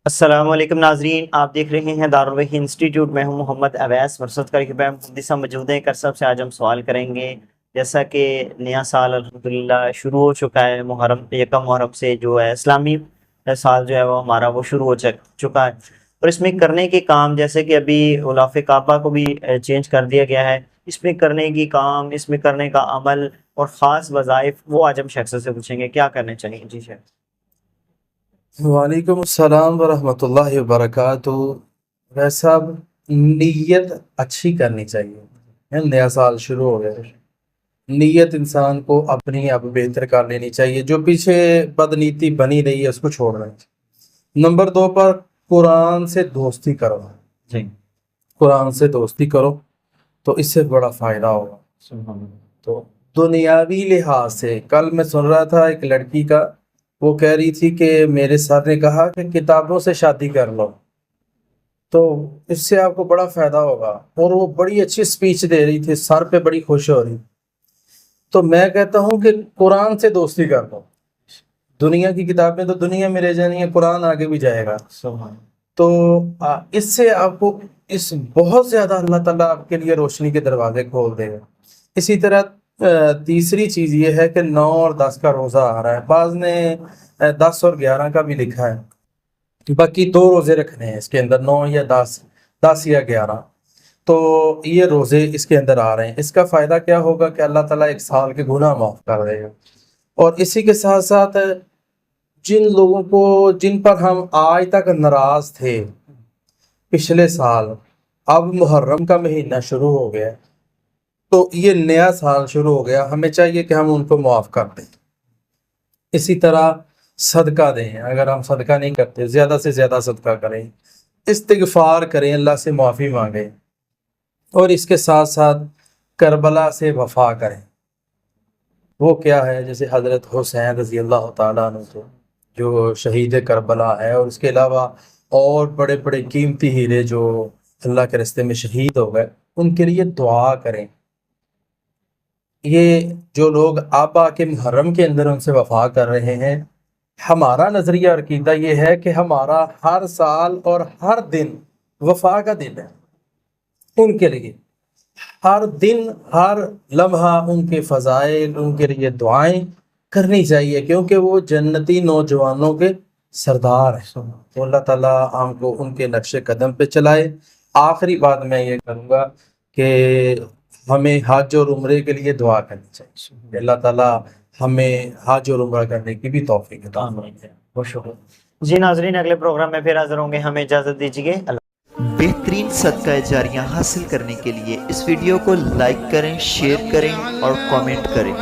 السلام علیکم ناظرین، آپ دیکھ رہے ہیں دارالوحی انسٹیٹیوٹ میں ہوں محمد اویس مرسد کر کے محدثہ موجود ہیں کرسب سے آج ہم سوال کریں گے۔ جیسا کہ نیا سال الحمدللہ شروع ہو چکا ہے، محرم یکم محرم سے جو ہے اسلامی سال جو ہے وہ ہمارا وہ شروع ہو چکا ہے، اور اس میں کرنے کے کام جیسے کہ ابھی غلاف کعبہ کو بھی چینج کر دیا گیا ہے، اس میں کرنے کی کام، اس میں کرنے کا عمل اور خاص وظائف وہ آج ہم شخص سے پوچھیں گے کیا کرنے چاہیے۔ جی شیخ۔ وعلیکم السلام ورحمۃ اللہ وبرکاتہ۔ ویسا نیت اچھی کرنی چاہیے، نیا سال شروع ہو گیا، نیت انسان کو اپنی اب بہتر کر لینی چاہیے، جو پیچھے بدنیتی بنی رہی ہے اس کو چھوڑنا چاہیے۔ نمبر 2 پر قرآن سے دوستی کرو، جی، قرآن سے دوستی کرو تو اس سے بڑا فائدہ ہوگا۔ تو دنیاوی لحاظ سے کل میں سن رہا تھا ایک لڑکی کا، وہ کہہ رہی تھی کہ میرے سر نے کہا کہ کتابوں سے شادی کر لو تو اس سے آپ کو بڑا فائدہ ہوگا، اور وہ بڑی اچھی سپیچ دے رہی تھی، سر پہ بڑی خوش ہو رہی۔ تو میں کہتا ہوں کہ قرآن سے دوستی کر لو، دنیا کی کتابیں تو دنیا میں رہ جانی ہے، قرآن آگے بھی جائے گا۔ تو اس سے آپ کو بہت زیادہ اللہ تعالیٰ آپ کے لیے روشنی کے دروازے کھول دے گا۔ اسی طرح تیسری چیز یہ ہے کہ 9 اور 10 کا روزہ آ رہا ہے، بعض نے 10 اور 11 کا بھی لکھا ہے، باقی 2 روزے رکھنے ہیں اس کے اندر، 9 یا 10 یا 11۔ تو یہ روزے اس کے اندر آ رہے ہیں، اس کا فائدہ کیا ہوگا کہ اللہ تعالیٰ 1 سال کے گناہ معاف کر دے گا۔ اور اسی کے ساتھ ساتھ جن لوگوں کو جن پر ہم آج تک ناراض تھے پچھلے سال، اب محرم کا مہینہ شروع ہو گیا تو یہ نیا سال شروع ہو گیا، ہمیں چاہیے کہ ہم ان کو معاف کر دیں۔ اسی طرح صدقہ دیں، اگر ہم صدقہ نہیں کرتے زیادہ سے زیادہ صدقہ کریں، استغفار کریں، اللہ سے معافی مانگیں، اور اس کے ساتھ ساتھ کربلا سے وفا کریں۔ وہ کیا ہے؟ جیسے حضرت حسین رضی اللہ تعالیٰ عنہ جو شہید کربلا ہے، اور اس کے علاوہ اور بڑے بڑے قیمتی ہیرے جو اللہ کے راستے میں شہید ہو گئے، ان کے لیے دعا کریں۔ یہ جو لوگ اب آ کے محرم کے اندر ان سے وفا کر رہے ہیں، ہمارا نظریہ اور عقیدہ یہ ہے کہ ہمارا ہر سال اور ہر دن وفا کا دن ہے ان کے لیے، ہر دن ہر لمحہ ان کے فضائل، ان کے لیے دعائیں کرنی چاہیے، کیونکہ وہ جنتی نوجوانوں کے سردار ہیں۔ تو اللہ تعالیٰ ہم کو ان کے نقش قدم پہ چلائے۔ آخری بات میں یہ کروں گا کہ ہمیں حج اور عمرے کے لیے دعا کرنی چاہیے، اللہ تعالیٰ ہمیں حج اور عمرہ کرنے کی بھی توفیق عطا فرمائے۔ بہت شکریہ جی ناظرین، اگلے پروگرام میں پھر حاضر ہوں گے، ہمیں اجازت دیجیے۔ بہترین صدقہ جاریہ حاصل کرنے کے لیے اس ویڈیو کو لائک کریں، شیئر کریں اور کامنٹ کریں۔